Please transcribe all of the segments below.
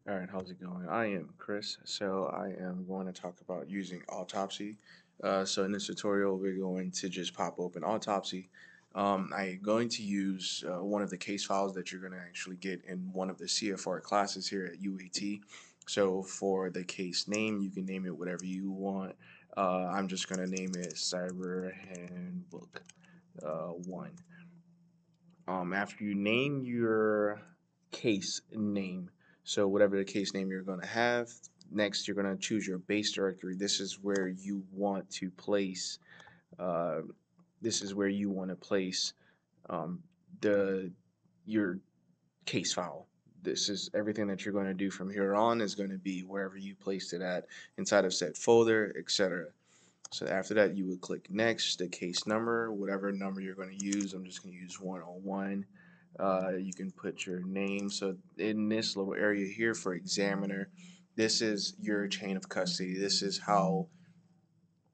All right, how's it going? I am Chris, so I am going to talk about using Autopsy. So in this tutorial, we're going to just pop open Autopsy. I'm going to use one of the case files that you're going to actually get in one of the CFR classes here at UAT. So for the case name, you can name it whatever you want. I'm just going to name it Cyber Handbook 1. After you name your case name, so whatever the case name you're going to have, next you're going to choose your base directory. This is where you want to place. Uh, this is where you want to place um, the your case file. This is everything that you're going to do from here on is going to be wherever you placed it at inside of said folder, etc. So after that, you would click next, the case number, whatever number you're going to use. I'm just going to use 101. You can put your name. So in this little area here for examiner, this is your chain of custody. This is how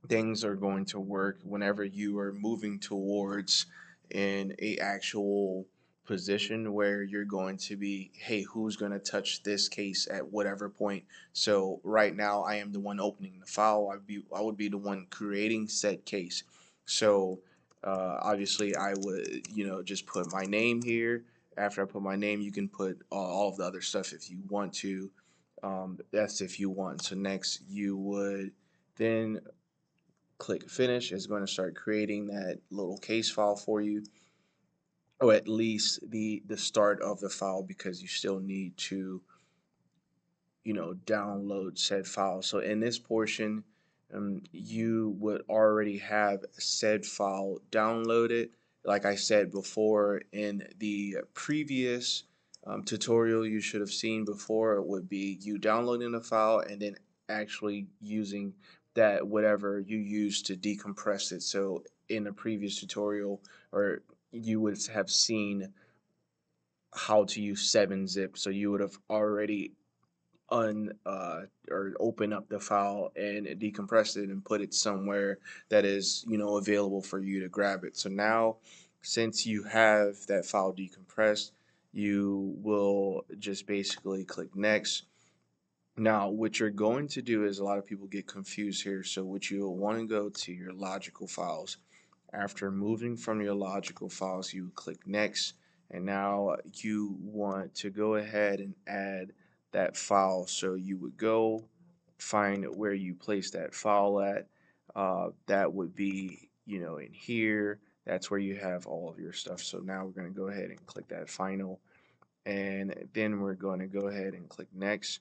things are going to work whenever you are moving towards in a actual position where you're going to be, hey, who's going to touch this case at whatever point. So right now I am the one opening the file. I would be the one creating said case. So obviously I would, just put my name here. After I put my name, you can put all of the other stuff if you want to. That's if you want. So next you would then click finish. It's going to start creating that little case file for you, or at least the start of the file, because you still need to download said file. So in this portion, you would already have said file downloaded. Like I said before in the previous tutorial you should have seen before, it would be you downloading the file and then actually using that whatever you use to decompress it. So in the previous tutorial, or you would have seen how to use 7-zip, so you would have already or open up the file and decompress it and put it somewhere that is available for you to grab it. So now, since you have that file decompressed, you will just basically click next. Now what you're going to do is, a lot of people get confused here, so what you'll want to go to your logical files. After moving from your logical files, you click next, and now you want to go ahead and add that file. So you would go find where you place that file at. That would be, in here. That's where you have all of your stuff. So now we're going to go ahead and click that final, and then we're going to go ahead and click next.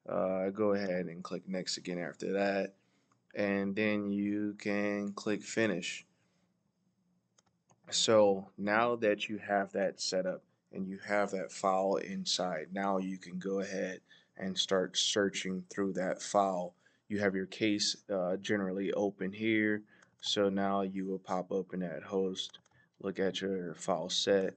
Go ahead and click next again after that, and then you can click finish. So now that you have that set up and you have that file inside, now you can go ahead and start searching through that file. You have your case generally open here. So now you will pop open that host, look at your file set,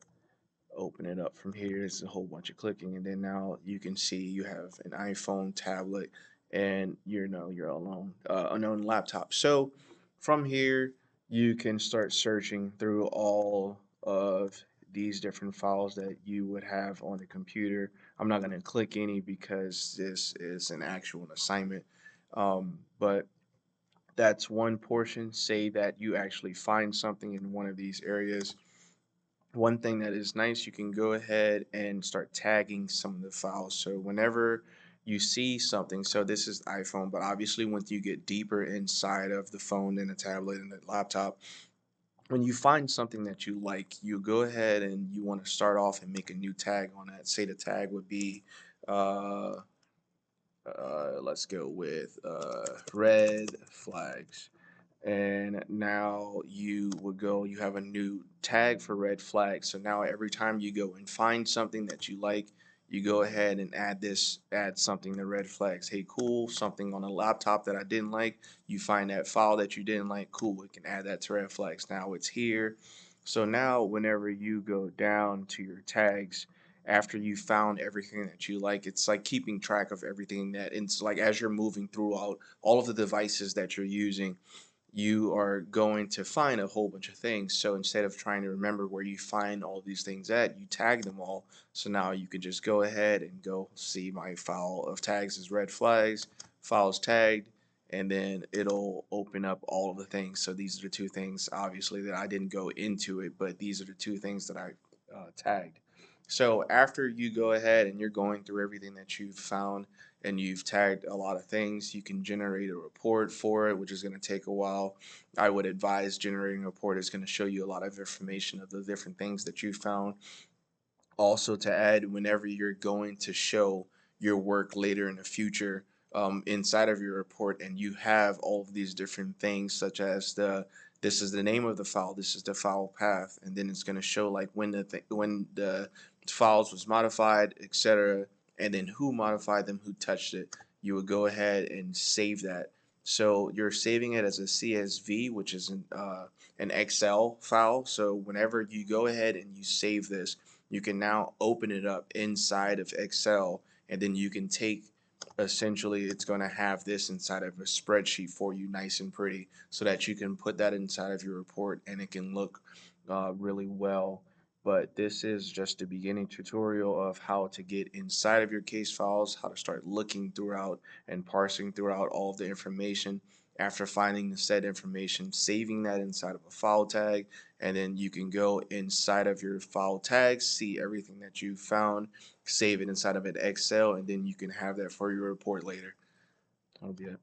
open it up from here. It's a whole bunch of clicking, and then now you can see you have an iPhone, tablet, and your alone unknown laptop. So from here, you can start searching through all of these different files that you would have on the computer. I'm not going to click any because this is an actual assignment, but that's one portion. Say that you actually find something in one of these areas. One thing that is nice, you can go ahead and start tagging some of the files. So whenever you see something, so this is iPhone, but obviously once you get deeper inside of the phone and the tablet and the laptop, when you find something that you like, you go ahead and you want to start off and make a new tag on that. Say the tag would be, uh, let's go with red flags. And now you have a new tag for red flags. So now every time you go and find something that you like, you go ahead and add something to red flags. Hey, cool, something on a laptop that I didn't like, you find that file that you didn't like, cool, we can add that to red flags. Now it's here. So now whenever you go down to your tags, after you found everything that you like, it's like keeping track of everything that it's like as you're moving throughout all of the devices that you're using. you are going to find a whole bunch of things. So instead of trying to remember where you find all these things at, you tag them all. So now you can just go ahead and go see my file of tags as red flags, files tagged, and then it'll open up all of the things. So these are the two things, obviously, that I didn't go into it, but these are the two things that I tagged. So after you go ahead and you're going through everything that you've found and you've tagged a lot of things, you can generate a report for it, which is going to take a while. I would advise generating a report is going to show you a lot of information of the different things that you found. Also, to add, whenever you're going to show your work later in the future, inside of your report, and you have all of these different things, such as this is the name of the file, this is the file path, and then it's going to show like when the files was modified, etc., and then who modified them, who touched it. You would go ahead and save that. So you're saving it as a CSV, which is an Excel file. So whenever you go ahead and you save this, you can now open it up inside of Excel, and then you can take, essentially it's going to have this inside of a spreadsheet for you, nice and pretty, so that you can put that inside of your report and it can look really well. But this is just a beginning tutorial of how to get inside of your case files, how to start looking throughout and parsing throughout all of the information. After finding the said information, saving that inside of a file tag, and then you can go inside of your file tags, see everything that you found, save it inside of an Excel, and then you can have that for your report later. That'll be it.